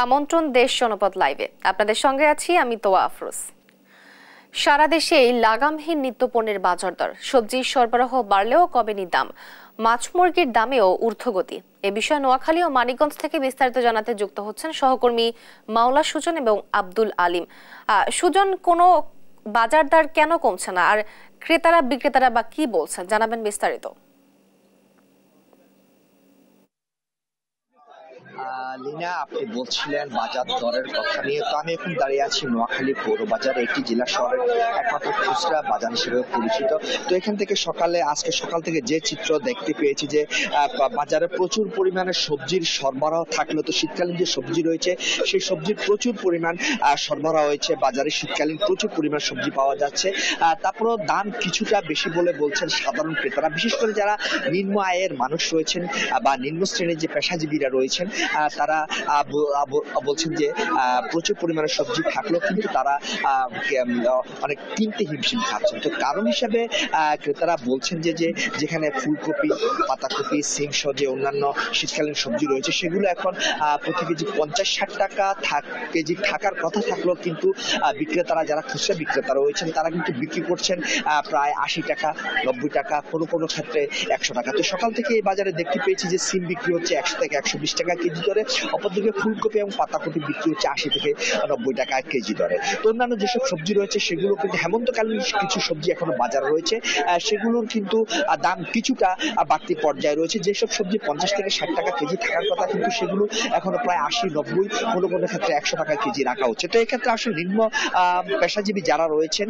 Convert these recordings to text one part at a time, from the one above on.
আমন্ত্রণ দেশ জনপদ লাইভে আপনাদের সঙ্গে আছি আমি তোয়া আফরোজ। সারা দেশেই লাগামহীন নিত্যপণ্যের বাজার দর, সবজির সরবরাহ বাড়লেও কমেনি দাম, মাছ মুরগির দামেও ঊর্ধ্বগতি। এ বিষয়ে নোয়াখালী ও মানিকগঞ্জ থেকে বিস্তারিত জানাতে যুক্ত হচ্ছেন সহকর্মী মাওলা সুজন এবং আব্দুল আলিম। সুজন, কোনো বাজার দর কেন কমছে না, আর ক্রেতারা বিক্রেতারা বা কি বলছেন, জানাবেন বিস্তারিত। লিনা, আপনি বলছিলেন বাজার দরের কথা নিয়ে, তো আমি এখন দাঁড়িয়ে আছি নোয়াখালী পৌর বাজারে, একটি জেলা শহরের একমাত্র খুচরা বাজার হিসেবে পরিচিত। তো এখান থেকে আজকে সকাল থেকে যে চিত্র দেখতে পেয়েছি যে বাজারে প্রচুর পরিমাণে সবজির সরবরাহ থাকলেও তো শীতকালীন যে সবজি রয়েছে সেই সবজির প্রচুর পরিমাণ সরবরাহ হয়েছে। বাজারে শীতকালীন প্রচুর পরিমাণ সবজি পাওয়া যাচ্ছে, তারপরেও দাম কিছুটা বেশি বলে বলছেন সাধারণ ক্রেতারা, বিশেষ করে যারা নিম্ন আয়ের মানুষ রয়েছেন বা নিম্ন শ্রেণীর যে পেশাজীবীরা রয়েছেন তারা বলছেন যে প্রচুর পরিমাণে সবজি থাকলেও কিন্তু তারা অনেক কিনতে হিমশিম খাচ্ছেন। তো কারণ হিসাবে ক্রেতারা বলছেন যে যেখানে ফুলকপি, পাতাকপি, সিম সহ যে অন্যান্য শীতকালীন সবজি রয়েছে সেগুলো এখন প্রতি কেজি 50-60 টাকা কেজি থাকার কথা থাকলেও কিন্তু বিক্রেতারা, যারা খুচরা বিক্রেতা রয়েছেন তারা কিন্তু বিক্রি করছেন প্রায় 80 টাকা, 90 টাকা, কোনো ক্ষেত্রে 100 টাকা। তো সকাল থেকে এই বাজারে দেখতে পেয়েছি যে সিম বিক্রি হচ্ছে 100 থেকে 120 টাকা কেজি দরে, অপরদিকে ফুলকপি এবং পাতাকপি বিক্রি হচ্ছে 80 থেকে 90 টাকা কেজি দরে। তো অন্যান্য যেসব সবজি রয়েছে সেগুলো কিন্তু হেমন্তকালীন কিছু সবজি এখনো বাজার রয়েছে, সেগুলোর কিন্তু দাম কিছুটা বাড়তি পর্যায়ে রয়েছে। যেসব সবজি 50 থেকে 60 টাকা কেজি থাকার কথা কিন্তু সেগুলো এখনো প্রায় 80-90, কোনো ক্ষেত্রে 100 টাকা কেজি রাখা হচ্ছে। তো এক্ষেত্রে আসলে নিম্ন পেশাজীবী যারা রয়েছেন,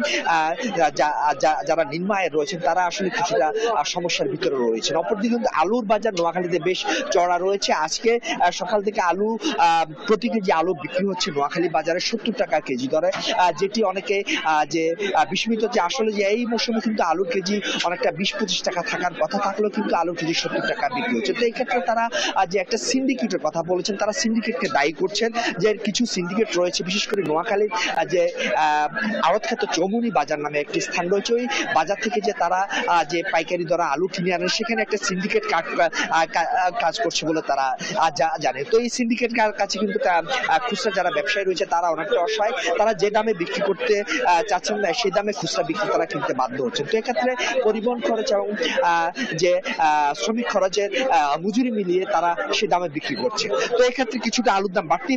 যারা নিম্ন আয়ের রয়েছেন তারা আসলে কিছুটা সমস্যার ভিতরে রয়েছেন। অপরদিকে কিন্তু আলুর বাজার নোয়াখালীতে বেশ চড়া রয়েছে। আজকে সকাল থেকে আলু প্রতি কেজি আলু বিক্রি হচ্ছে নোয়াখালী বাজারে 70 টাকা কেজি দরে, যেটি অনেকে যে বিস্মিত যে আসলে যে এই মৌসুমে কিন্তু আলুর কেজি অনেকটা 20-25 টাকা থাকার কথা থাকলেও কিন্তু আলুর কেজি 70 টাকা বিক্রি হচ্ছে। তো এই ক্ষেত্রে তারা যে একটা সিন্ডিকেটের কথা বলেছেন, তারা সিন্ডিকেটকে দায়ী করছেন যে কিছু সিন্ডিকেট রয়েছে, বিশেষ করে নোয়াখালীর যে আড়তখ্যাত চৌমুনি বাজার নামে একটি স্থান রয়েছে, ওই বাজার থেকে যে তারা যে পাইকারি দরে আলু কিনে আনেন সেখানে একটা সিন্ডিকেট কাজ করছে বলে তারা জানে। তো এই সিন্ডিকেট কাছে কিন্তু খুচরা যারা ব্যবসায়ী রয়েছে তারা অনেকটা অসহায়, তারা যে দামে বিক্রি করতে চাচ্ছেন না সেই দামে খুচরা বিক্রেতারা কিনতে বাধ্য হচ্ছেন। তো এক্ষেত্রে পরিবহন খরচ এবং যে শ্রমিক খরচের মজুরি মিলিয়ে তারা সে দামে বিক্রি করছে। তো এক্ষেত্রে কিছুটা আলুর দাম বাড়তি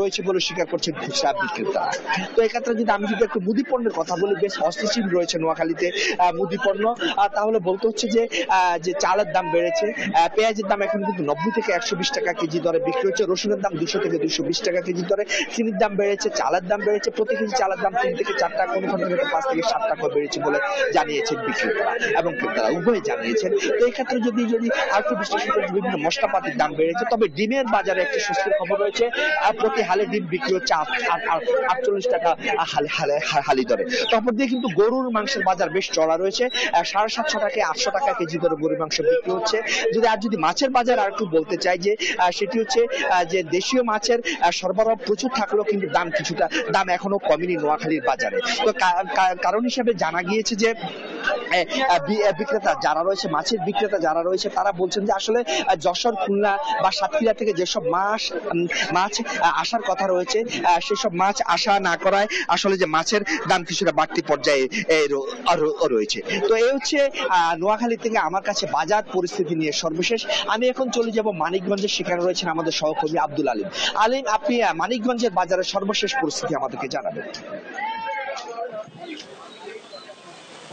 রয়েছে বলে স্বীকার করছেন খুচরা বিক্রেতারা। তো এক্ষেত্রে আমি যদি একটু মুদি পণ্যের কথা বলি, বেশ অস্থিতিশীল রয়েছে নোয়াখালীতে মুদি পণ্য। তাহলে বলতে হচ্ছে যে চালের দাম বেড়েছে, পেঁয়াজের দাম এখন কিন্তু 90 থেকে 120 টাকা কেজি দরে বিক্রি হচ্ছে, রসুনের দাম 200 থেকে 220 টাকা কেজি দরে, চিনির দাম বেড়েছে, চালের দাম বেড়েছে, প্রতি কেজি চালের দাম 3 থেকে 4 টাকা, কোনো ক্ষেত্রে 5 থেকে 7 টাকা বেড়েছে বলে জানিয়েছেন বিক্রেতারা এবং ক্রেতারা উভয় জানিয়েছেন। তো এই ক্ষেত্রে যদি আরেকটু বিশ্লেষণ করি, বিভিন্ন মশলাপাতির দাম বেড়েছে, তবে ডিমের বাজারে একটি স্বস্তির খবর রয়েছে, প্রতি হালে ডিম বিক্রি হচ্ছে 48 টাকা হালি দরে। তারপর দিয়ে কিন্তু গরুর মাংসের বাজার বেশ চড়া রয়েছে, 750 টাকা 800 টাকা কেজি দরে গরুর মাংস বিক্রি হচ্ছে। যদি মাছের বাজার আর একটু বলতে চাই যে সেটি হচ্ছে যে দেশীয় মাছের সরবরাহ প্রচুর থাকলেও কিন্তু দাম এখনো কমেনি নোয়াখালীর বাজারে। তো কারণ হিসেবে জানা গিয়েছে যে বিক্রেতা যারা রয়েছে, মাছের বিক্রেতা যারা রয়েছে তারা বলছেন যে আসলে যশোর, খুলনা বা সাতক্ষীরা থেকে যেসব মাছ আসার কথা রয়েছে সেসব মাছ আসা না করায় আসলে যে মাছের দাম কিছুটা বাড়তি পর্যায়ে রয়েছে। তো এই হচ্ছে নোয়াখালী থেকে আমার কাছে বাজার পরিস্থিতি নিয়ে সর্বশেষ। আমি এখন চলে যাব মানিকগঞ্জের, সেখানে রয়েছেন আমাদের সহকর্মী আব্দুল আলিম। আপনি মানিকগঞ্জের বাজারের সর্বশেষ পরিস্থিতি আমাদেরকে জানাবেন।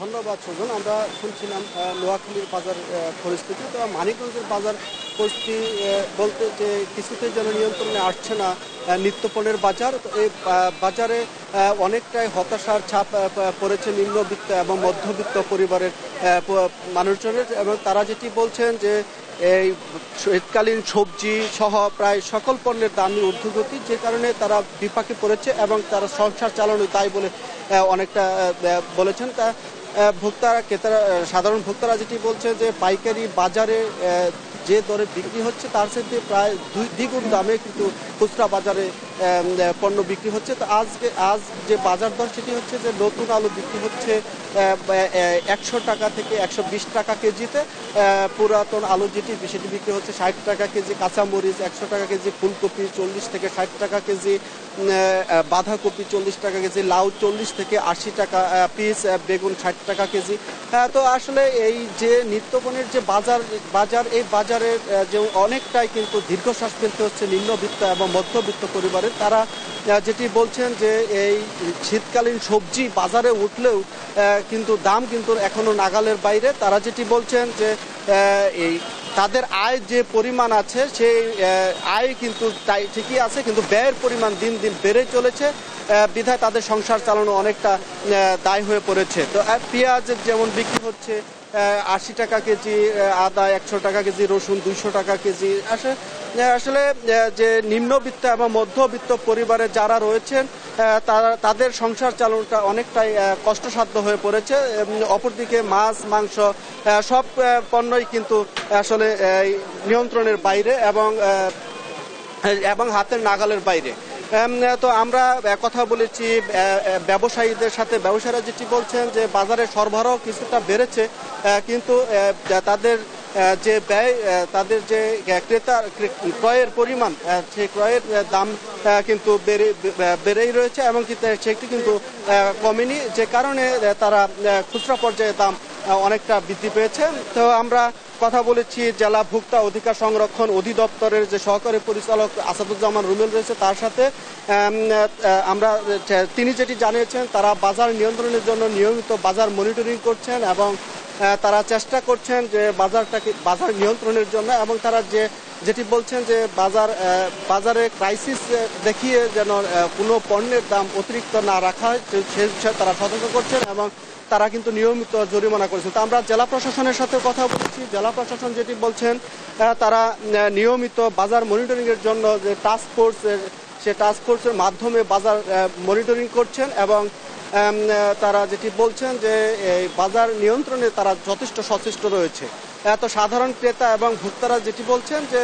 ধন্যবাদ সুজন। আমরা শুনছিলাম নোয়াখালীর বাজার পরিস্থিতি। তো মানিকগঞ্জের বাজার পরিস্থিতি বলতে যে কিছুতেই যেন নিয়ন্ত্রণে আসছে না নিত্যপণ্যের বাজার। এই বাজারে অনেকটাই হতাশার ছাপ পড়েছে নিম্নবিত্ত এবং মধ্যবিত্ত পরিবারের মানুষজনের, এবং তারা যেটি বলছেন যে এই শীতকালীন সবজি সহ প্রায় সকল পণ্যের দামই ঊর্ধ্বগতি, যে কারণে তারা বিপাকে পড়েছে এবং তারা সংসার চালানো তাই বলে অনেকটা বলেছেন। ভোক্তারা ক্রেতারা সাধারণ ভোক্তারা যেটি বলছে যে পাইকারি বাজারে যে দরে বিক্রি হচ্ছে তার সাথে প্রায় দ্বিগুণ দামে কিন্তু খুচরা বাজারে পণ্য বিক্রি হচ্ছে। তো আজ যে বাজার দর সেটি হচ্ছে যে নতুন আলু বিক্রি হচ্ছে 100 টাকা থেকে 120 টাকা কেজিতে, পুরাতন আলু যেটি সেটি বিক্রি হচ্ছে 60 টাকা কেজি, কাঁচামরিচ 100 টাকা কেজি, ফুলকপি 40 থেকে 60 টাকা কেজি, বাঁধাকপি 40 টাকা কেজি, লাউ 40 থেকে 80 টাকা পিস, বেগুন 60 টাকা কেজি। তো আসলে এই যে নিত্যপণ্যের যে বাজার এই বাজারের যে অনেকটাই কিন্তু দীর্ঘশ্বাস ফেলতে হচ্ছে নিম্নবিত্ত এবং মধ্যবিত্ত পরিবারের। তারা যেটি বলছেন যে এই শীতকালীন সবজি বাজারে উঠলেও কিন্তু দাম কিন্তু এখনো নাগালের বাইরে। তারা যেটি বলছেন যে এই তাদের আয় যে পরিমাণ আছে সেই আয় কিন্তু তাই ঠিকই আছে, কিন্তু ব্যয়ের পরিমাণ দিন দিন বেড়ে চলেছে, বিধায় তাদের সংসার চালানো অনেকটা দায় হয়ে পড়েছে। তো পেঁয়াজ যেমন বিক্রি হচ্ছে 80 টাকা কেজি, আদা 100 টাকা কেজি, রসুন 200 টাকা কেজি। আসলে যে নিম্নবিত্ত এবং মধ্যবিত্ত পরিবারে যারা রয়েছেন তাদের সংসার চালানোটা অনেকটাই কষ্টসাধ্য হয়ে পড়েছে। অপরদিকে মাছ মাংস সব পণ্যই কিন্তু আসলে নিয়ন্ত্রণের বাইরে এবং হাতের নাগালের বাইরে। তো আমরা কথা বলেছি ব্যবসায়ীদের সাথে। ব্যবসায়ীরা যেটি বলছেন যে বাজারে সরবরাহ কিছুটা বেড়েছে, কিন্তু তাদের যে ব্যয়, তাদের যে ক্রয়ের পরিমাণ, সেই ক্রয়ের দাম কিন্তু বেড়েই রয়েছে এবং সেটি কিন্তু কমেনি, যে কারণে তারা খুচরা পর্যায়ে দাম অনেকটা বৃদ্ধি পেয়েছে। তো আমরা কথা বলেছি জেলা ভোক্তা অধিকার সংরক্ষণ অধিদপ্তরের যে সহকারী পরিচালক আসাদুজ্জামান রুমেল রয়েছে তার সাথে। তিনি যেটি জানিয়েছেন তারা বাজার নিয়ন্ত্রণের জন্য নিয়মিত বাজার মনিটরিং করছেন এবং তারা চেষ্টা করছেন যে বাজার নিয়ন্ত্রণের জন্য, এবং তারা যেটি বলছেন যে বাজারে ক্রাইসিস দেখিয়ে যেন কোনো পণ্যের দাম অতিরিক্ত না রাখা হয় সে বিষয়ে তারা সতর্ক করছেন এবং তারা কিন্তু নিয়মিত জরিমানা করেছেন। তো আমরা জেলা প্রশাসনের সাথে কথা বলেছি। জেলা প্রশাসন যেটি বলছেন তারা নিয়মিত বাজার মনিটরিংয়ের জন্য যে টাস্কফোর্সের মাধ্যমে বাজার মনিটরিং করছেন এবং তারা যেটি বলছেন যে এই বাজার নিয়ন্ত্রণে তারা যথেষ্ট সচেষ্ট রয়েছে। তো সাধারণ ক্রেতা এবং ভোক্তারা যেটি বলছেন যে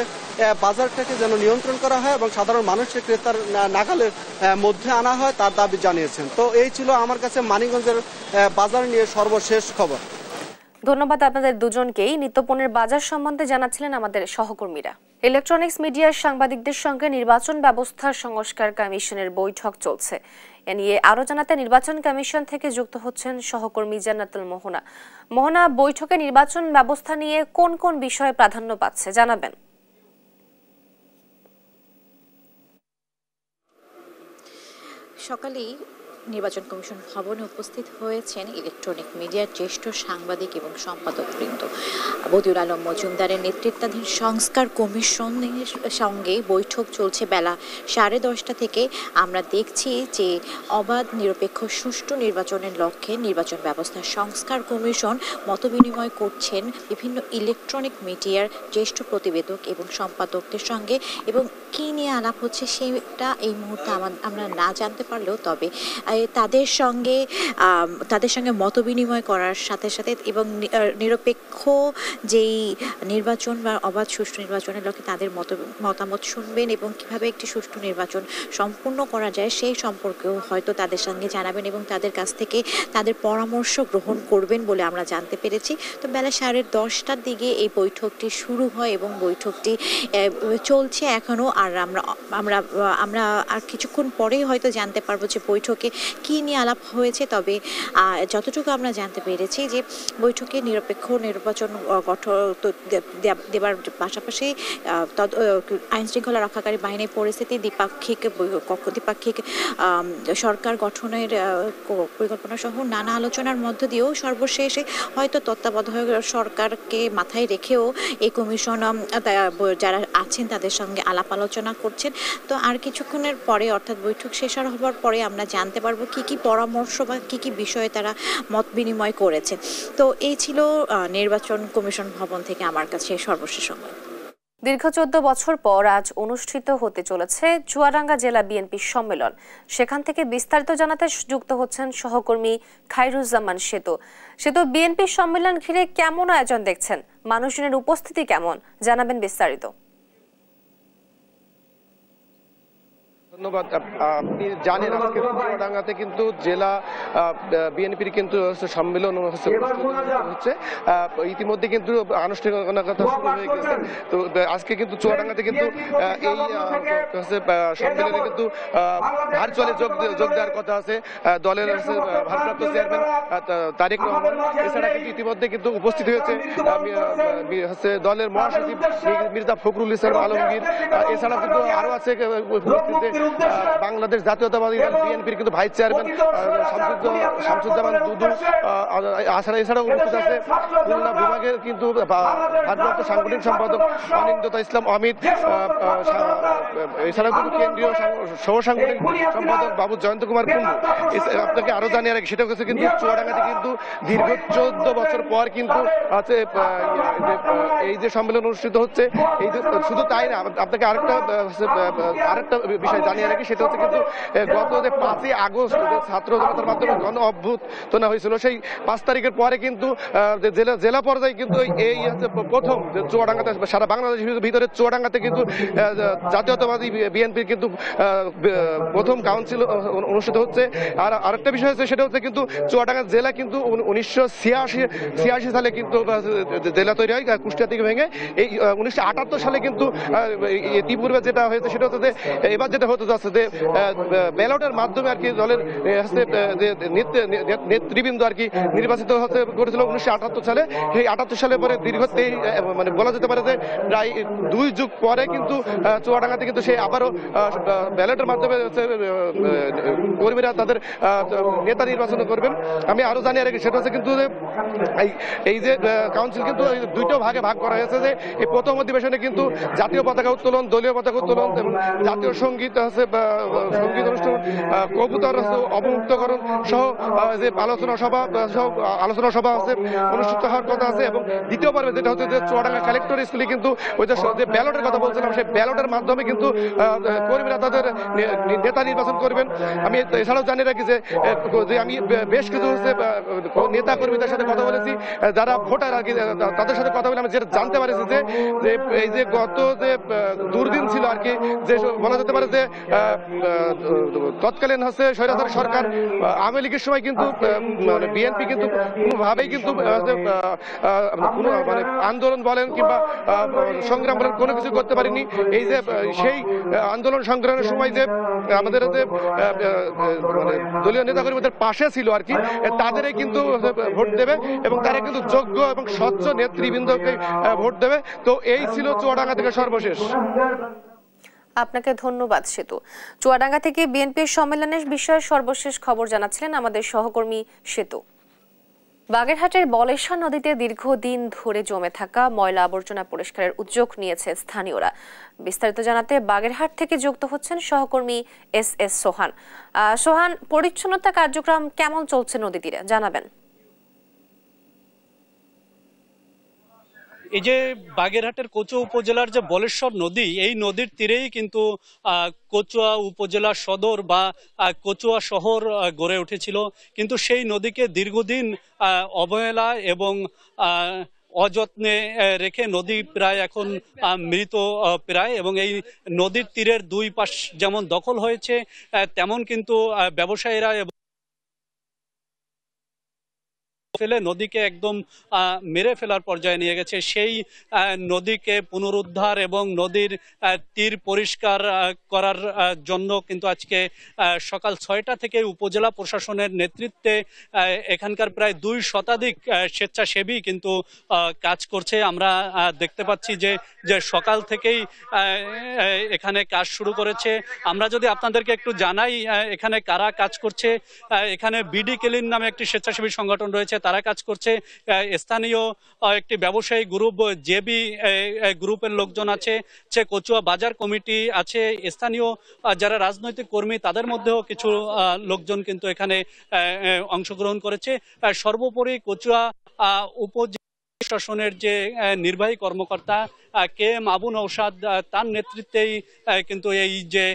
বাজারটাকে যেন নিয়ন্ত্রণ করা হয় এবং সাধারণ মানুষের ক্রেতার নাগালের মধ্যে আনা হয় তার দাবি জানিয়েছেন। তো এই ছিল আমার কাছে মানিকগঞ্জের বাজার নিয়ে সর্বশেষ খবর। ধন্যবাদ আপনাদের দুজনকেই। নিত্যপণ্যের বাজার সম্বন্ধে জানাচ্ছিলেন আমাদের সহকর্মীরা। ইলেকট্রনিক্স মিডিয়ার সাংবাদিকদের সঙ্গে নির্বাচন ব্যবস্থা সংস্কার কমিশনের বৈঠক চলছে। এ নিয়ে আরো জানাতে নির্বাচন কমিশন থেকে যুক্ত হচ্ছেন সহকর্মী জান্নাতুল মোহনা। বৈঠকে নির্বাচন ব্যবস্থা নিয়ে কোন কোন বিষয়ে প্রাধান্য পাচ্ছে জানাবেন। সকালেই নির্বাচন কমিশন ভবনে উপস্থিত হয়েছেন ইলেকট্রনিক মিডিয়ার জ্যেষ্ঠ সাংবাদিক এবং সম্পাদকবৃন্দ। বদিউল আলম মজুমদারের নেতৃত্বাধীন সংস্কার কমিশনের সঙ্গে বৈঠক চলছে বেলা 10:30 থেকে। আমরা দেখছি যে অবাধ নিরপেক্ষ সুষ্ঠু নির্বাচনের লক্ষ্যে নির্বাচন ব্যবস্থা সংস্কার কমিশন মতবিনিময় করছেন বিভিন্ন ইলেকট্রনিক মিডিয়ার জ্যেষ্ঠ প্রতিবেদক এবং সম্পাদকদের সঙ্গে, এবং কী নিয়ে আলাপ হচ্ছে সেটা এই মুহূর্তে আমরা না জানতে পারলেও তবে তাদের সঙ্গে মতবিনিময় করার সাথে সাথে এবং নিরপেক্ষ যেই নির্বাচন বা অবাধ সুষ্ঠু নির্বাচনের লক্ষ্যে তাদের মতামত শুনবেন এবং কিভাবে একটি সুষ্ঠু নির্বাচন সম্পূর্ণ করা যায় সেই সম্পর্কেও হয়তো তাদের সঙ্গে জানাবেন এবং তাদের কাছ থেকে তাদের পরামর্শ গ্রহণ করবেন বলে আমরা জানতে পেরেছি। তো বেলা 10:30টার দিকে এই বৈঠকটি শুরু হয় এবং বৈঠকটি চলছে এখনও। আর আমরা আর কিছুক্ষণ পরেই হয়তো জানতে পারবো যে বৈঠকে কী নিয়ে আলাপ হয়েছে। তবে যতটুকু আমরা জানতে পেরেছি যে বৈঠকে নিরপেক্ষ নির্বাচন দেবার পাশাপাশি আইন শৃঙ্খলা রক্ষাকারী বাহিনীর পরিস্থিতি, দ্বিপাক্ষিক সরকার গঠনের পরিকল্পনা সহ নানা আলোচনার মধ্য দিয়েও সর্বশেষে হয়তো তত্ত্বাবধায়ক সরকারকে মাথায় রেখেও এই কমিশন যারা আছেন তাদের সঙ্গে আলাপ আলোচনা করছেন। তো আর কিছুক্ষণের পরে অর্থাৎ বৈঠক শেষ হওয়ার পরে আমরা জানতে পারবো কি পরামর্শ বা কি বিষয়ে তারা মত বিনিময় করেছে। তো এই ছিল নির্বাচন কমিশন ভবন থেকে আমার কাছে সর্বশেষ সময়। দীর্ঘ 14 বছর পর আজ অনুষ্ঠিত হতে চলেছে চুয়াডাঙ্গা জেলা বিএনপি সম্মেলন। সেখান থেকে বিস্তারিত জানাতে যুক্ত হচ্ছেন সহকর্মী খায়রুজ্জামান সেতু। সেতু, বিএনপি সম্মেলন ঘিরে কেমন আয়োজন দেখছেন, মানুষজনের উপস্থিতি কেমন, জানাবেন বিস্তারিত। ধন্যবাদ। আপনি জানেন আজকে চুয়াডাঙ্গাতে কিন্তু জেলা বিএনপির কিন্তু সম্মেলন হচ্ছে, ইতিমধ্যে কিন্তু আনুষ্ঠানিকতা শুরু হয়ে গেছে। তো আজকে কিন্তু চুয়াডাঙ্গাতে কিন্তু এই সম্মেলনে কিন্তু ভার্চুয়ালি যোগ দেওয়ার কথা আছে দলের ভারপ্রাপ্ত চেয়ারম্যান তারেক রহমান। এছাড়া কিন্তু ইতিমধ্যে কিন্তু উপস্থিত হয়েছে দলের মহাসচিব মির্জা ফখরুল ইসলাম আলমগীর। এছাড়া কিন্তু আরো আছে বাংলাদেশ জাতীয়তাবাদী দল বিএনপির কিন্তু ভাইস চেয়ারম্যান শামসুজ্জামান দুদু। এছাড়াও উপস্থিত আছে খুলনা বিভাগের কিন্তু ভারপ্রাপ্ত সাংগঠনিক সম্পাদক অনিন্দ্যতা ইসলাম অমিত। এছাড়াও কিন্তু কেন্দ্রীয় সহ সাংগঠনিক সম্পাদক বাবু জয়ন্ত কুমার কুন্ডু। আপনাকে আরো জানিয়ে রাখি, সেটা হচ্ছে কিন্তু চুয়াডাঙ্গাতে কিন্তু দীর্ঘ 14 বছর পর কিন্তু আছে এই যে সম্মেলন অনুষ্ঠিত হচ্ছে। এই যে শুধু তাই না, আপনাকে আরেকটা বিষয় জানিয়ে রাখি, সেটা হচ্ছে কিন্তু গত যে 5ই আগস্ট ছাত্র জনতার মাধ্যমে গণ অভ্যুত্থান হয়েছিল, সেই 5 তারিখের পরে কিন্তু জেলা পর্যায়ে কিন্তু এই হচ্ছে প্রথম চুয়াডাঙ্গাতে, সারা বাংলাদেশের ভিতরে চুয়াডাঙ্গাতে কিন্তু জাতীয়তাবাদী বিএনপির কিন্তু প্রথম কাউন্সিল অনুষ্ঠিত হচ্ছে। আর আরেকটা বিষয় হচ্ছে, সেটা হচ্ছে কিন্তু চুয়াডাঙ্গা জেলা কিন্তু 1986 সালে কিন্তু জেলা তৈরি হয় কুষ্টিয়া থেকে ভেঙে। এই 1978 সালে কিন্তু ইতিপূর্বে যেটা হয়েছে সেটা হচ্ছে যে এবার যেটা হতে যাচ্ছে যে ব্যালটের মাধ্যমে আর কি দলের নেতৃবৃন্দ আর কি নির্বাচিত হতে করেছিল 1978 সালে। সেই 78 সালে পরে দীর্ঘ মানে বলা যেতে পারে যে প্রায় 2 যুগ পরে কিন্তু চুয়াডাঙ্গাতে কিন্তু সেই আবারও ব্যালটের মাধ্যমে কর্মীরা তাদের নেতা নির্বাচন করবেন। আমি আরো জানিয়ে রাখি, সেটা হচ্ছে কিন্তু এই যে কাউন্সিল কিন্তু 2টো ভাগে ভাগ করা হয়েছে। যে এই প্রথম অধিবেশনে কিন্তু জাতীয় পতাকা উত্তোলন, দলীয় পতাকা উত্তোলন এবং জাতীয় সঙ্গীত আছে সঙ্গীত অনুষ্ঠান, কবুতর অবমুক্তকরণ সহ যে আলোচনা সভা আছে অনুষ্ঠিত হওয়ার কথা আছে। এবং দ্বিতীয় পর্বে যেটা হচ্ছে যে চুয়াডাঙ্গা কালেক্টর স্কুলে কিন্তু ওই যে ব্যালটের কথা বলছিলাম, সেই ব্যালটের মাধ্যমে কিন্তু কর্মীরা তাদের নেতা নির্বাচন করবেন। আমি এছাড়াও জানিয়ে রাখি যে আমি বেশ কিছু নেতা কর্মীদের সাথে কথা বলেছি, যারা ভোটার আর কি, তাদের সাথে কথা বলে আমি যেটা জানতে পারছি যে এই যে গত যে দুর্দিন ছিল আর কি, যে বলা যেতে পারে যে তৎকালীন হচ্ছে স্বৈরাচার সরকার আওয়ামী লীগের সময় কিন্তু মানে বিএনপি কিন্তু কোনোভাবেই কিন্তু কোনো মানে আন্দোলন বলেন কিংবা সংগ্রাম বলেন কোনো কিছু করতে পারিনি। এই যে সেই আন্দোলন সংগ্রামের সময় যে আমাদের যে মানে দলীয় নেতাকর্মীদের পাশে ছিল আর কি, তাদেরই কিন্তু ভোট দেবে এবং তারা কিন্তু যোগ্য এবং স্বচ্ছ নেতৃবৃন্দকে ভোট দেবে। তো এই ছিল চুয়াডাঙ্গা থেকে সর্বশেষ। আপনাকে ধন্যবাদ সেতু। চুয়াডাঙ্গা থেকে বিএনপির সম্মেলনের বিষয়ে সর্বশেষ খবর জানাচ্ছিলেন আমাদের সহকর্মী সেতু। বাগেরহাটের বলেশ্বর নদীতে দীর্ঘদিন ধরে জমে থাকা ময়লা আবর্জনা পরিষ্কারের উদ্যোগ নিয়েছে স্থানীয়রা। বিস্তারিত জানাতে বাগেরহাট থেকে যুক্ত হচ্ছেন সহকর্মী এস সোহান। সোহান, পরিচ্ছন্নতা কার্যক্রম কেমন চলছে নদী তীরে, জানাবেন। এই যে বাগেরহাটের কচুয়া উপজেলার যে বলেশ্বর নদী, এই নদীর তীরেই কিন্তু কচুয়া উপজেলা সদর বা কচুয়া শহর গড়ে উঠেছিল। কিন্তু সেই নদীকে দীর্ঘদিন অবহেলা এবং অযত্নে রেখে নদী প্রায় এখন মৃত প্রায়। এবং এই নদীর তীরের 2 পাশ যেমন দখল হয়েছে, তেমন কিন্তু ব্যবসায়ীরা ফেলে নদীকে একদম মেরে ফেলার পর্যায়ে নিয়ে গেছে। সেই নদীকে পুনরুদ্ধার এবং নদীর তীর পরিষ্কার করার জন্য কিন্তু আজকে সকাল 6টা থেকে উপজেলা প্রশাসনের নেতৃত্বে এখানকার প্রায় 2 শতাধিক স্বেচ্ছাসেবী কিন্তু কাজ করছে। আমরা দেখতে পাচ্ছি যে সকাল থেকেই এখানে কাজ শুরু করেছে। আমরা যদি আপনাদেরকে একটু জানাই এখানে কারা কাজ করছে, এখানে বিডি ক্লিন নামে একটি স্বেচ্ছাসেবী সংগঠন রয়েছে, তারা কাজ করছে। স্থানীয় একটি ব্যবসায়ী গ্রুপ জেবি গ্রুপের লোকজন আছে, কচুয়া বাজার কমিটি আছে, স্থানীয় যারা রাজনৈতিক কর্মী তাদের মধ্যেও কিছু লোকজন কিন্তু এখানে অংশগ্রহণ করেছে। সর্বোপরি কচুয়া উপজেলা প্রশাসনের যে নির্বাহী কর্মকর্তা কে এম আবু নওশাদ, তার নেতৃত্বেই কিন্তু এই যে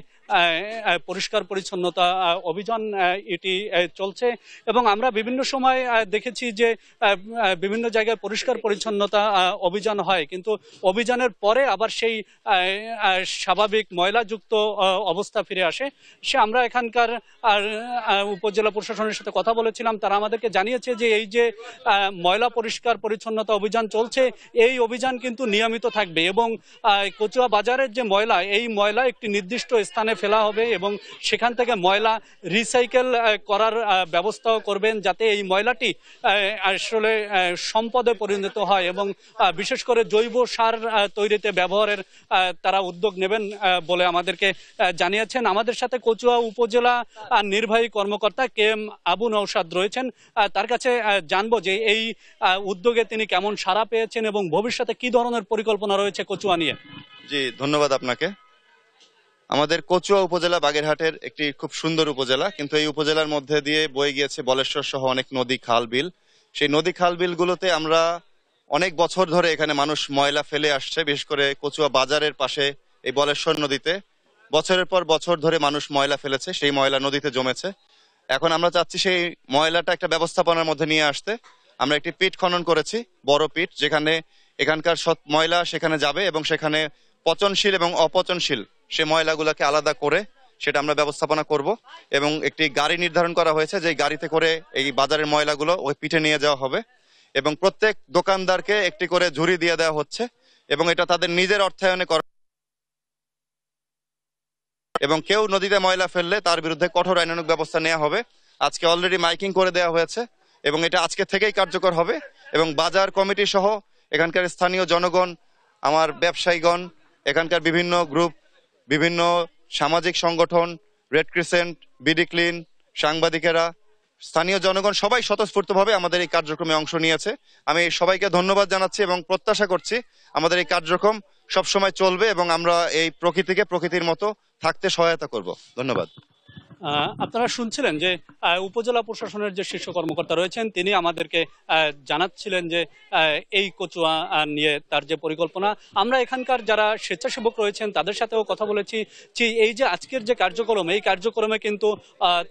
পরিষ্কার পরিচ্ছন্নতা অভিযান এটি চলছে। এবং আমরা বিভিন্ন সময় দেখেছি যে বিভিন্ন জায়গায় পরিষ্কার পরিচ্ছন্নতা অভিযান হয়, কিন্তু অভিযানের পরে আবার সেই স্বাভাবিক ময়লাযুক্ত অবস্থা ফিরে আসে। আমরা এখানকার উপজেলা প্রশাসনের সাথে কথা বলেছিলাম, তারা আমাদেরকে জানিয়েছে যে এই যে ময়লা পরিষ্কার পরিচ্ছন্নতা অভিযান চলছে, এই অভিযান কিন্তু নিয়মিত থাকবে এবং কচুয়া বাজারের যে ময়লা, এই ময়লা একটি নির্দিষ্ট স্থানে ফেলা হবে এবং সেখান থেকে ময়লা রিসাইকেল করার ব্যবস্থাও করবেন, যাতে এই ময়লাটি আসলে সম্পদে পরিণত হয় এবং বিশেষ করে জৈব সার তৈরিতে ব্যবহারের তারা উদ্যোগ নেবেন বলে আমাদেরকে জানিয়েছেন। আমাদের সাথে কচুয়া উপজেলা নির্বাহী কর্মকর্তা কে এম আবু নওশাদ রয়েছেন, তার কাছে জানবো যে এই উদ্যোগে তিনি কেমন সাড়া পেয়েছেন এবং ভবিষ্যতে কি ধরনের পরিকল্পনা রয়েছে কচুয়া নিয়ে। জি, ধন্যবাদ আপনাকে। আমাদের কচুয়া উপজেলা বাগেরহাটের একটি খুব সুন্দর উপজেলা, কিন্তু এই উপজেলার মধ্যে দিয়ে বয়ে গিয়েছে বলেশ্বর সহ অনেক নদী, খাল, বিল। সেই নদী, খাল, বিলগুলোতে আমরা অনেক বছর ধরে এখানে মানুষ ময়লা ফেলে আসছে। বিশেষ করে কচুয়া বাজারের পাশে এই বলেশ্বর নদীতে বছরের পর বছর ধরে মানুষ ময়লা ফেলেছে, সেই ময়লা নদীতে জমেছে। এখন আমরা চাচ্ছি সেই ময়লাটা একটা ব্যবস্থাপনার মধ্যে নিয়ে আসতে। আমরা একটি পিট খনন করেছি, বড় পিট, যেখানে এখানকার ময়লা সেখানে যাবে এবং সেখানে পচনশীল এবং অপচনশীল সে ময়লাগুলোকে আলাদা করে সেটা আমরা ব্যবস্থাপনা করব এবং একটি গাড়ি নির্ধারণ করা হয়েছে, যে গাড়িতে করে এই বাজারের ময়লাগুলো ওই পিঠে নিয়ে যাওয়া হবে এবং প্রত্যেক দোকানদারকে একটি করে ঝুড়ি দিয়ে দেওয়া হচ্ছে এবং এটা তাদের নিজের অর্থায়নে করা এবং কেউ নদীতে ময়লা ফেললে তার বিরুদ্ধে কঠোর আইনানুগ ব্যবস্থা নেওয়া হবে। আজকে অলরেডি মাইকিং করে দেওয়া হয়েছে এবং এটা আজকে থেকেই কার্যকর হবে এবং বাজার কমিটি সহ এখানকার স্থানীয় জনগণ, আমার ব্যবসায়ীগণ, এখানকার বিভিন্ন গ্রুপ, বিভিন্ন সামাজিক সংগঠন, রেড ক্রিসেন্ট, বিডি ক্লিন, সাংবাদিকেরা, স্থানীয় জনগণ সবাই স্বতঃস্ফূর্তভাবে আমাদের এই কার্যক্রমে অংশ নিয়েছে। আমি সবাইকে ধন্যবাদ জানাচ্ছি এবং প্রত্যাশা করছি আমাদের এই কার্যক্রম সবসময় চলবে এবং আমরা এই প্রকৃতিকে প্রকৃতির মতো থাকতে সহায়তা করব। ধন্যবাদ। আপনারা শুনছিলেন যে উপজেলা প্রশাসনের যে শীর্ষ কর্মকর্তা রয়েছেন, তিনি আমাদেরকে জানাচ্ছিলেন যে এই কচুয়া নিয়ে তার যে পরিকল্পনা। আমরা এখানকার যারা স্বেচ্ছাসেবক রয়েছেন তাদের সাথেও কথা বলেছি যে এই যে আজকের যে কার্যক্রম, এই কার্যক্রমে কিন্তু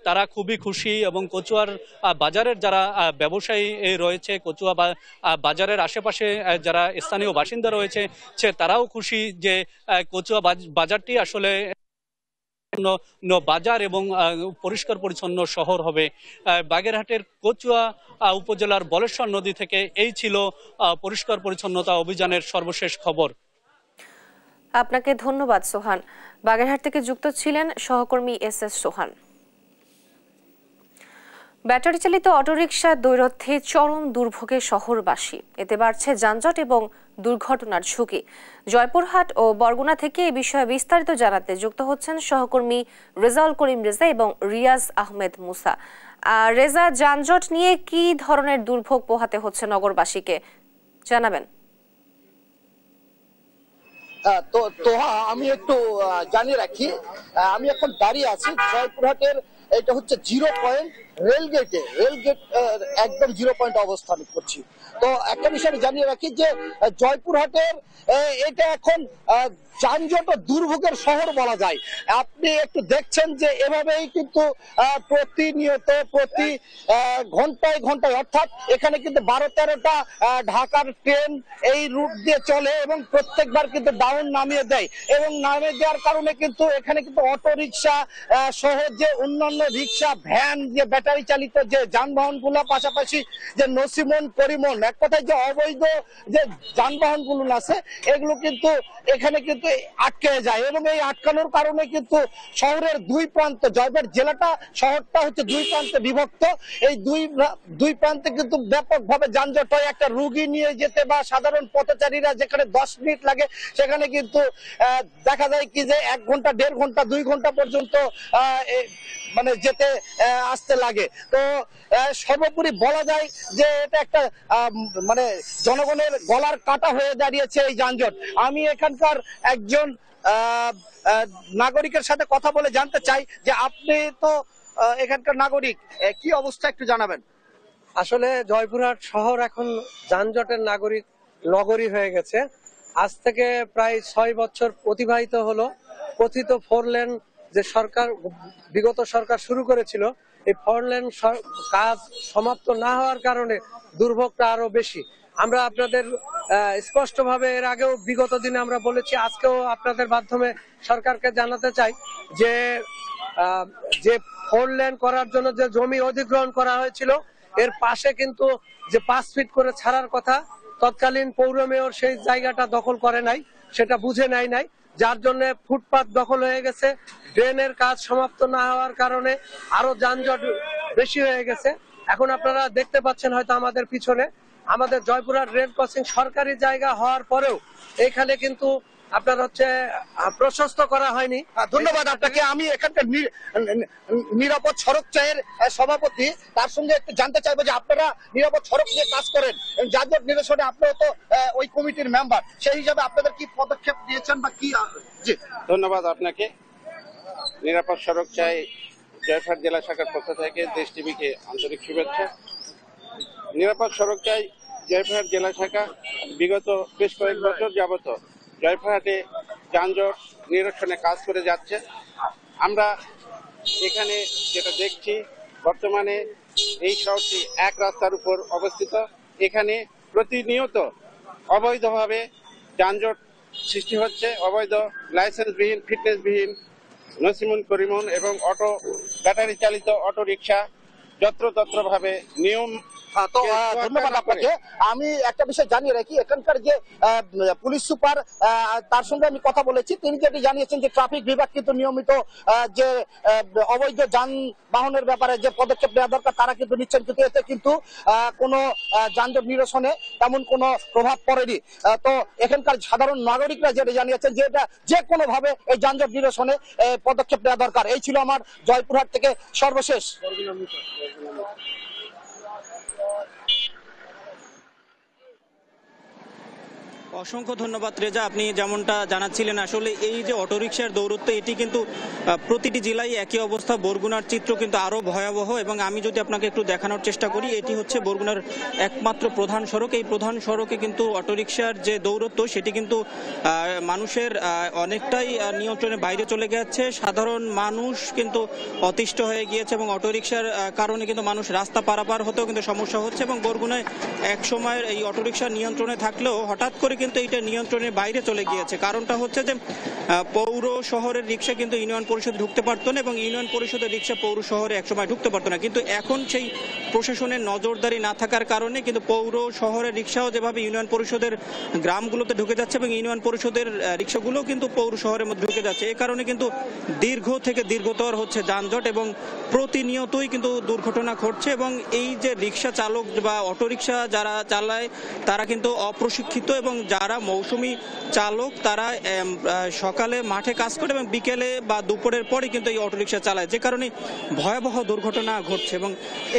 তারা খুবই খুশি এবং কচুয়ার বাজারের যারা ব্যবসায়ী রয়েছে, কচুয়া বাজারের আশেপাশে যারা স্থানীয় বাসিন্দা রয়েছে তারাও খুশি যে কচুয়া বাজারটি আসলে বাজার এবং পরিষ্কার পরিচ্ছন্ন শহর হবে। বাগেরহাটের কচুয়া উপজেলার বলেশ্বর নদী থেকে এই ছিল পরিষ্কার পরিচ্ছন্নতা অভিযানের সর্বশেষ খবর। আপনাকে ধন্যবাদ সোহান। বাগেরহাট থেকে যুক্ত ছিলেন সহকর্মী এস সোহান। ব্যাটারি চালিত অটোরিকশা দৈরথ্যে চরম দুর্ভোগে শহরবাসী, এতে বাড়ছে যানজট এবং দুর্ঘটনার ঝুঁকি। জয়পুরহাট ও বরগুনা থেকে এ বিষয়ে বিস্তারিত জানাতে যুক্ত হচ্ছেন সহকর্মী রেজাউল করিম রেজা এবং রিয়াজ আহমেদ মুসা। রেজা, যানজট নিয়ে কি ধরনের দুর্ভোগ পোহাতে হচ্ছে নগরবাসীকে জানাবেন? তোহা, আমি একটু জানিয়ে রাখি, আমি এখন দাঁড়িয়ে আছি জয়পুরহাটের, এটা হচ্ছে 0 পয়েন্ট রেলগেট একদম 0 পয়েন্ট অবস্থান করছি। তো একটা বিষয় জানিয়ে রাখি যে জয়পুরহাটের এটা এখন যানজট ও দুর্ভোগের শহর বলা যায়। আপনি একটু দেখছেন যে এভাবেই কিন্তু প্রতিনিয়ত প্রতি ঘন্টায় ঘন্টায়, অর্থাৎ এখানে কিন্তু 12-13টা ঢাকার ট্রেন এই রুট দিয়ে চলে এবং প্রত্যেকবার কিন্তু ডাউন নামিয়ে দেয় এবং নামিয়ে দেওয়ার কারণে কিন্তু এখানে কিন্তু অটো রিক্সা সহ যে অন্যান্য রিক্সা, ভ্যান, যে ব্যাটারি চালিত যে যানবাহন গুলো, পাশাপাশি যে নসিমন, পরিমন, এক কথায় যে অবৈধ যে যানবাহন গুলো আছে, এগুলো কিন্তু এখানে কিন্তু আটকে যায় এবং এই আটকানোর কারণে কিন্তু শহরের দুই প্রান্ত, জয়পুর জেলাটা শহরটা হচ্ছে দুই প্রান্তে বিভক্ত। এই দুই প্রান্তে কিন্তু ব্যাপকভাবে যানজট হয়। একটা রুগী নিয়ে যেতে বা সাধারণ পথচারীরা যেখানে 10 মিনিট লাগে, সেখানে কিন্তু দেখা যায় কি যে 1 ঘন্টা, 1.5 ঘন্টা, 2 ঘন্টা পর্যন্ত মানে যেতে আসতে লাগে। তো সর্বোপরি বলা যায় যে এটা একটা মানে জনগণের গলার কাটা হয়ে দাঁড়িয়েছে এই যানজট। আমি এখানকার একজন নাগরিকের সাথে কথা বলে জানতে চাই যে আপনি তো এখানকার নাগরিক, কি অবস্থা একটু জানাবেন? আসলে জয়পুরহাট শহর এখন যানজটের নাগরিক নগরী হয়ে গেছে। আজ থেকে প্রায় 6 বছর অতিবাহিত হলো। কথিত 4 লেন যে সরকার বিগত সরকার শুরু করেছিল, এই 4 লেন কাজ সমাপ্ত না হওয়ার কারণে দুর্ভোগটা আরো বেশি। আমরা আপনাদের স্পষ্টভাবে এর আগেও বিগত দিনে আমরা বলেছি, আজকেও আপনাদের মাধ্যমে সরকারকে জানাতে চাই যে 4 লেন করার জন্য যে জমি অধিগ্রহণ করা হয়েছিল এর পাশে কিন্তু যে 5 ফিট করে ছাড়ার কথা, তৎকালীন পৌর মেয়র সেই জায়গাটা দখল করে নাই, সেটা বুঝে নাই, যার জন্য ফুটপাত দখল হয়ে গেছে। ড্রেনের কাজ সমাপ্ত না হওয়ার কারণে আরো যানজট বেশি হয়ে গেছে। এখন আপনারা দেখতে পাচ্ছেন হয়তো আমাদের পিছনে, আমাদের জয়পুরহাট রেল ক্রসিং সরকারি জায়গা হওয়ার পরেও এখানে কিন্তু আপনার হচ্ছে প্রশস্ত করা হয়নি। ধন্যবাদ আপনাকে। আমি এখানকার নিরাপদ সড়ক চায়ের সভাপতি, তার সঙ্গে একটু জানতে চাইবো যে আপনারা নিরাপদ সড়ক নিয়ে কাজ করেন, যানজট নিরসনে আপনারা তো ওই কমিটির মেম্বার, সেই হিসাবে আপনাদের কি পদক্ষেপ নিয়েছেন বা কি? জি ধন্যবাদ আপনাকে। নিরাপদ সড়ক চাই জয়পুরহাট জেলা শাখার পক্ষ থেকে দেশ টিভিকে আন্তরিক শুভেচ্ছা। নিরাপদ সড়ক চাই জয়পুরহাট জেলা শাখা বিগত বেশ কয়েক বছর যাবত জয়পুরহাটে যানজট নিরসনে কাজ করে যাচ্ছে। আমরা এখানে যেটা দেখছি, বর্তমানে এই শহরটি এক রাস্তার উপর অবস্থিত। এখানে প্রতিনিয়ত অবৈধভাবে যানজট সৃষ্টি হচ্ছে। অবৈধ লাইসেন্সবিহীন, ফিটনেসবিহীন নসিমন করিমন এবং অটো ব্যাটারি চালিত অটো রিক্সা যত্রতত্রভাবে নিয়ম। ধন্যবাদ আপনাকে। আমি একটা বিষয় জানিয়ে রাখি, এখানকার যে পুলিশ সুপার, তার সঙ্গে আমি কথা বলেছি, তিনি যেটি জানিয়েছেন যে ট্রাফিক বিভাগ কিন্তু নিয়মিত যে অবৈধ যানবাহনের ব্যাপারে যে পদক্ষেপ নেওয়া দরকার তারা কিন্তু নিচ্ছেন, কিন্তু এতে কিন্তু কোনো যানজট নিরসনে তেমন কোনো প্রভাব পড়েনি। তো এখানকার সাধারণ নাগরিকরা যেটা জানিয়েছেন যে এটা যে কোনো ভাবে এই যানজট নিরসনে পদক্ষেপ নেওয়া দরকার। এই ছিল আমার জয়পুরহাট থেকে সর্বশেষ। অসংখ্য ধন্যবাদ রেজা, আপনি যেমনটা জানাচ্ছিলেন আসলে এই যে অটোরিকশার দৌরত্ব এটি কিন্তু প্রতিটি জেলায় একই অবস্থা। বরগুনার চিত্র কিন্তু আরও ভয়াবহ, এবং আমি যদি আপনাকে একটু দেখানোর চেষ্টা করি, এটি হচ্ছে বরগুনার একমাত্র প্রধান সড়ক। এই প্রধান সড়কে কিন্তু অটোরিকশার যে দৌরত্ব সেটি কিন্তু মানুষের অনেকটাই নিয়ন্ত্রণের বাইরে চলে গেছে। সাধারণ মানুষ কিন্তু অতিষ্ঠ হয়ে গিয়েছে এবং অটোরিকশার কারণে কিন্তু মানুষ রাস্তা পারাপার হতেও কিন্তু সমস্যা হচ্ছে। এবং বরগুনায় এক সময় এই অটোরিকশার নিয়ন্ত্রণে থাকলেও হঠাৎ করে কিন্তু এটা নিয়ন্ত্রণের বাইরে চলে গিয়েছে। কারণটা হচ্ছে যে পৌর শহরের রিক্সা কিন্তু ইউনিয়ন পরিষদে ঢুকতে পারতো না, এবং ইউনিয়ন পরিষদের রিক্সা পৌর শহরে একসময় ঢুকতে পারতো না। কিন্তু এখন সেই প্রশাসনের নজরদারি না থাকার কারণে কিন্তু পৌর শহরের রিক্সাও যেভাবে ইউনিয়ন পরিষদের গ্রামগুলোতে ঢুকে যাচ্ছে এবং ইউনিয়ন পরিষদের রিক্সাগুলো কিন্তু পৌর শহরের মধ্যে ঢুকে যাচ্ছে। এই কারণে কিন্তু দীর্ঘ থেকে দীর্ঘতর হচ্ছে যানজট এবং প্রতিনিয়তই কিন্তু দুর্ঘটনা ঘটছে। এবং এই যে রিক্সা চালক বা অটোরিক্সা যারা চালায় তারা কিন্তু অপ্রশিক্ষিত, এবং যারা মৌসুমি চালক তারা সকালে মাঠে কাজ করে এবং বিকেলে বা দুপুরের পরে কিন্তু এই অটোরিকশা চালায়, যে কারণে ভয়াবহ দুর্ঘটনা ঘটছে। এবং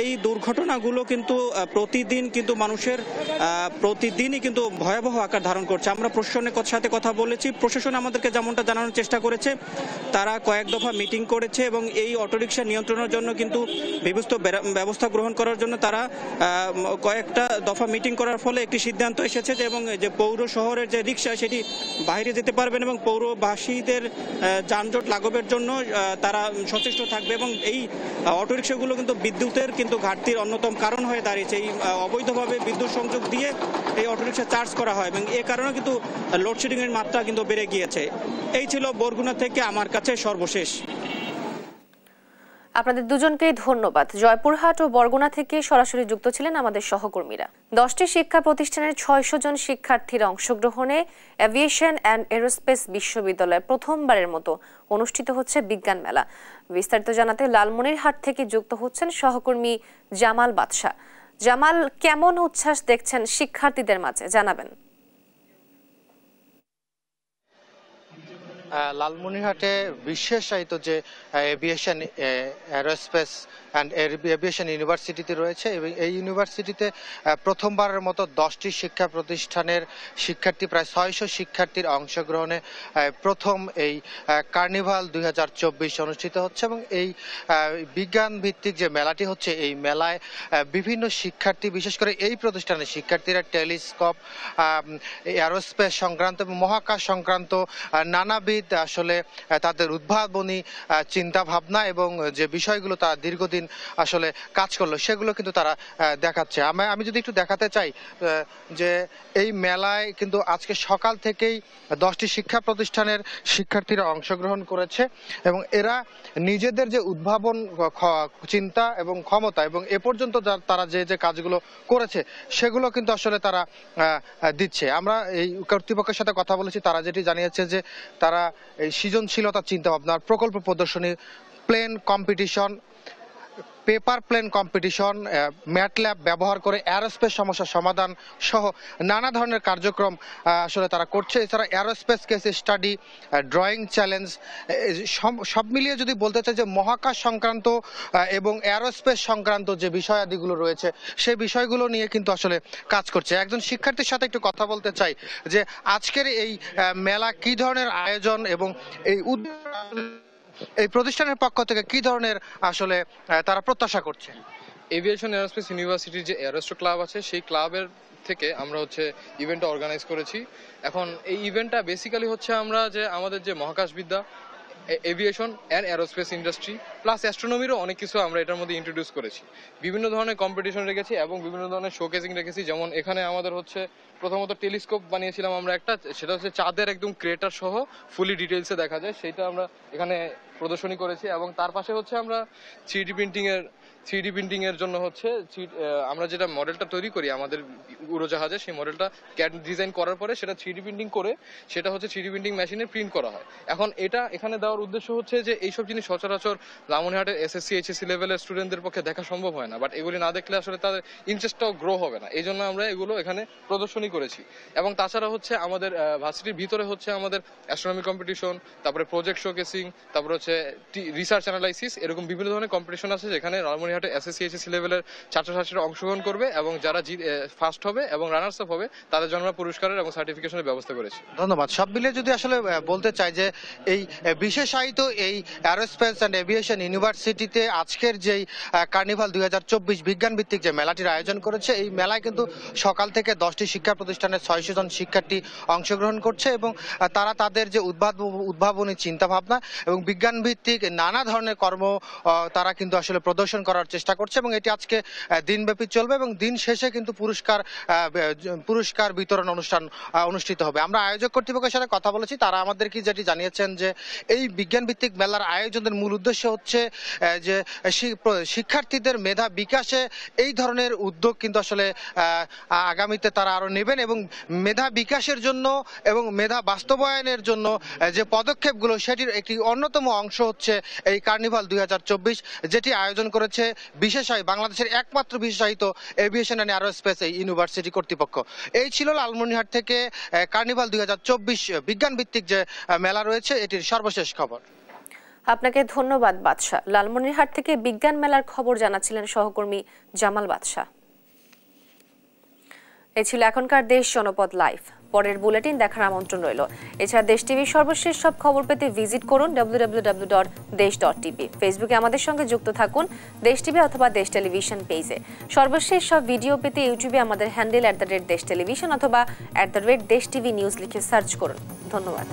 এই দুর্ঘটনাগুলো কিন্তু প্রতিদিন কিন্তু মানুষের প্রতিদিনই কিন্তু ভয়াবহ আকার ধারণ করছে। আমরা প্রশাসনের সাথে কথা বলেছি, প্রশাসন আমাদেরকে যেমনটা জানানোর চেষ্টা করেছে, তারা কয়েক দফা মিটিং করেছে এবং এই অটোরিকশা নিয়ন্ত্রণের জন্য কিন্তু ব্যবস্থা গ্রহণ করার জন্য তারা কয়েকটা দফা মিটিং করার ফলে একটি সিদ্ধান্ত এসেছে যে এবং যে পৌর শহরের যে রিক্সা সেটি বাইরে যেতে পারবেন এবং পৌরবাসীদের যানজট লাঘবের জন্য তারা সচেষ্ট থাকবে। এবং এই অটোরিকশাগুলো কিন্তু বিদ্যুতের কিন্তু ঘাটতির অন্যতম কারণ হয়ে দাঁড়িয়েছে। এই অবৈধভাবে বিদ্যুৎ সংযোগ দিয়ে এই অটোরিকশা চার্জ করা হয় এবং এ কারণে কিন্তু লোডশেডিং এর মাত্রা কিন্তু বেড়ে গিয়েছে। এই ছিল বরগুনা থেকে আমার কাছে সর্বশেষ। আপনাদের দুজনকেই ধন্যবাদ। জয়পুরহাট ও বরগুনা থেকে সরাসরি যুক্ত ছিলেন আমাদের সহকর্মীরা। 10টি শিক্ষা প্রতিষ্ঠানের 600 জন শিক্ষার্থীর অংশগ্রহণে এভিয়েশন অ্যান্ড এরোস্পেস বিশ্ববিদ্যালয়ে প্রথমবারের মতো অনুষ্ঠিত হচ্ছে বিজ্ঞান মেলা। বিস্তারিত জানাতে লালমনিরহাট থেকে যুক্ত হচ্ছেন সহকর্মী জামাল বাদশা। জামাল, কেমন উচ্ছ্বাস দেখছেন শিক্ষার্থীদের মাঝে, জানাবেন। লালমনিরহাটে বিশেষায়িত যে এভিয়েশন এরোস্পেস অ্যান্ড এভিয়েশন ইউনিভার্সিটিতে রয়েছে এবং এই ইউনিভার্সিটিতে প্রথমবারের মতো 10টি শিক্ষা প্রতিষ্ঠানের শিক্ষার্থী প্রায় 600 শিক্ষার্থীর অংশগ্রহণে প্রথম এই কার্নিভাল 2024 অনুষ্ঠিত হচ্ছে এবং এই বিজ্ঞান ভিত্তিক যে মেলাটি হচ্ছে এই মেলায় বিভিন্ন শিক্ষার্থী বিশেষ করে এই প্রতিষ্ঠানের শিক্ষার্থীরা টেলিস্কোপ এরোস্পেস সংক্রান্ত এবং মহাকাশ সংক্রান্ত নানাবিধ আসলে তাদের উদ্ভাবনী চিন্তা ভাবনা এবং যে বিষয়গুলো তারা দীর্ঘদিন আসলে কাজ করলো সেগুলো কিন্তু তারা দেখাচ্ছে। আমি যদি একটু দেখাতে চাই যে এই মেলায় কিন্তু আজকে সকাল থেকেই 10টি শিক্ষা প্রতিষ্ঠানের শিক্ষার্থীরা অংশগ্রহণ করেছে এবং এরা নিজেদের যে উদ্ভাবন চিন্তা এবং ক্ষমতা এবং এ পর্যন্ত তারা যে যে কাজগুলো করেছে সেগুলো কিন্তু আসলে তারা দিচ্ছে। আমরা এই কর্তৃপক্ষের সাথে কথা বলেছি, তারা যেটি জানিয়েছে যে তারা এই সৃজনশীলতা চিন্তা ভাবনা প্রকল্প প্রদর্শনী, plane competition, paper plane competition, MATLAB ব্যবহার করে এরোস্পেস সমস্যা সমাধান সহ নানা ধরনের কার্যক্রম আসলে তারা করছে। এছাড়া aerospace case study, drawing challenge, সব মিলিয়ে যদি বলতে চাই যে মহাকাশ সংক্রান্ত এবং এরোস্পেস সংক্রান্ত যে বিষয়াদিগুলো রয়েছে সেই বিষয়গুলো নিয়ে কিন্তু আসলে কাজ করছে। একজন শিক্ষার্থীর সাথে একটু কথা বলতে চাই যে আজকের এই মেলা কি ধরনের আয়োজন এবং এই প্রতিষ্ঠানের পক্ষ থেকে কি ধরনের আসলে তারা প্রত্যাশা করছে। এভিয়েশন এরোস্পেস ইউনিভার্সিটির যে এরোস্ট্রো ক্লাব আছে সেই ক্লাবের থেকে আমরা ইভেন্টটা অর্গানাইজ করেছি। এখন এই ইভেন্টটা বেসিক্যালি আমরা যে আমাদের যে মহাকাশবিদ্যা, aviation and aerospace industry plus অ্যাস্ট্রোনমিরও অনেক কিছু আমরা এটার মধ্যে ইন্ট্রোডিউস করেছি। বিভিন্ন ধরনের কম্পিটিশন রেখেছি এবং বিভিন্ন ধরনের শোকেসিং রেখেছি। যেমন এখানে আমাদের প্রথমত টেলিস্কোপ বানিয়েছিলাম আমরা একটা, সেটা চাঁদের একদম ক্রেটার সহ ফুলি ডিটেলসে দেখা যায়, সেইটা আমরা এখানে প্রদর্শনী করেছি। এবং তার পাশে আমরা 3D প্রিন্টিং এর জন্য আমরা যেটা মডেলটা তৈরি করি আমাদের উড়োজাহাজে, সেই মডেলটা ক্যাড ডিজাইন করার পরে সেটা 3D প্রিন্টিং করে সেটা 3D প্রিন্টিং মেশিনে প্রিন্ট করা হয়। এখন এটা এখানে দেওয়ার উদ্দেশ্য যে এইসব জিনিস সচরাচর লালমনিরহাটের SSC HSC লেভেলের স্টুডেন্টদের পক্ষে দেখা সম্ভব হয় না, বাট এগুলি না দেখলে আসলে তাদের ইন্টারেস্টটাও গ্রো হবে না। এই জন্য আমরা এগুলো এখানে প্রদর্শনী করেছি। এবং তাছাড়া আমাদের ভার্সিটির ভিতরে আমাদের অ্যাস্ট্রোনমি কম্পিটিশন, তারপরে প্রজেক্ট শোকেসিং, তারপরে রিসার্চ অ্যানালাইসিস, এরকম বিভিন্ন ধরনের কম্পিটিশন আছে যেখানে লালমনিরহাটে SSC HSC লেভেলের ছাত্রছাত্রীরা অংশগ্রহণ করবে এবং যারা ফার্স্ট হবে এবং রানার্স আপ হবে তাদের জন্য পুরস্কারের এবং সার্টিফিকেশনের ব্যবস্থা করেছি। ধন্যবাদ। সব মিলিয়ে যদি আসলে বলতে চাই যে এই বিশেষায়িত এই এরোস্পেস অ্যান্ড এভিয়েশন ইউনিভার্সিটিতে আজকের যেই কার্নিভাল 2024 বিজ্ঞান ভিত্তিক যে মেলাটির আয়োজন করেছে, এই মেলায় কিন্তু সকাল থেকে 10টি শিক্ষা প্রতিষ্ঠানের 600 জন শিক্ষার্থী অংশগ্রহণ করছে এবং তারা তাদের যে উদ্ভাবনী চিন্তা ভাবনা এবং বিজ্ঞান ভিত্তিক নানা ধরনের কর্ম তারা কিন্তু আসলে প্রদর্শন করার চেষ্টা করছে এবং এটি আজকে দিনব্যাপী চলবে এবং দিন শেষে কিন্তু পুরস্কার বিতরণ অনুষ্ঠান অনুষ্ঠিত হবে। আমরা আয়োজক কর্তৃপক্ষের সাথে কথা বলেছি, তারা আমাদেরকে যেটি জানিয়েছেন যে এই বিজ্ঞান ভিত্তিক মেলার আয়োজনের মূল উদ্দেশ্য যে শিক্ষার্থীদের মেধা বিকাশে এই ধরনের উদ্যোগ কিন্তু আসলে আগামীতে তারা আরো নেবেন এবং মেধা বিকাশের জন্য এবং মেধা বাস্তবায়নের জন্য যে পদক্ষেপগুলো সেটির একটি অন্যতম অংশ এই কার্নিভাল 2024, যেটি আয়োজন করেছে বাংলাদেশের একমাত্র বিশেষায়িত এভিয়েশন অ্যান্ড এরোস্পেস ইউনিভার্সিটি কর্তৃপক্ষ। এই ছিল লালমনিরহাট থেকে কার্নিভাল 2024 বিজ্ঞান ভিত্তিক যে মেলা রয়েছে এটির সর্বশেষ খবর। আপনাকে ধন্যবাদ বাদশা। লালমনিরহাট থেকে বিজ্ঞান মেলার খবর জানাচ্ছিলেন সহকর্মী জামাল বাদশা। এই ছিল এখনকার দেশ জনপদ লাইভ। পরের বুলেটিন দেখার আমন্ত্রণ রইল। এছাড়া দেশ টিভির সর্বশেষ সব খবর পেতে ভিজিট করুন www.desh.tv। ফেসবুকে আমাদের সঙ্গে যুক্ত থাকুন দেশ টিভি অথবা দেশ টেলিভিশন পেজে। সর্বশেষ সব ভিডিও পেতে ইউটিউবে আমাদের হ্যান্ডেল @দেশ টেলিভিশন অথবা @দেশ টিভি নিউজ লিখে সার্চ করুন। ধন্যবাদ।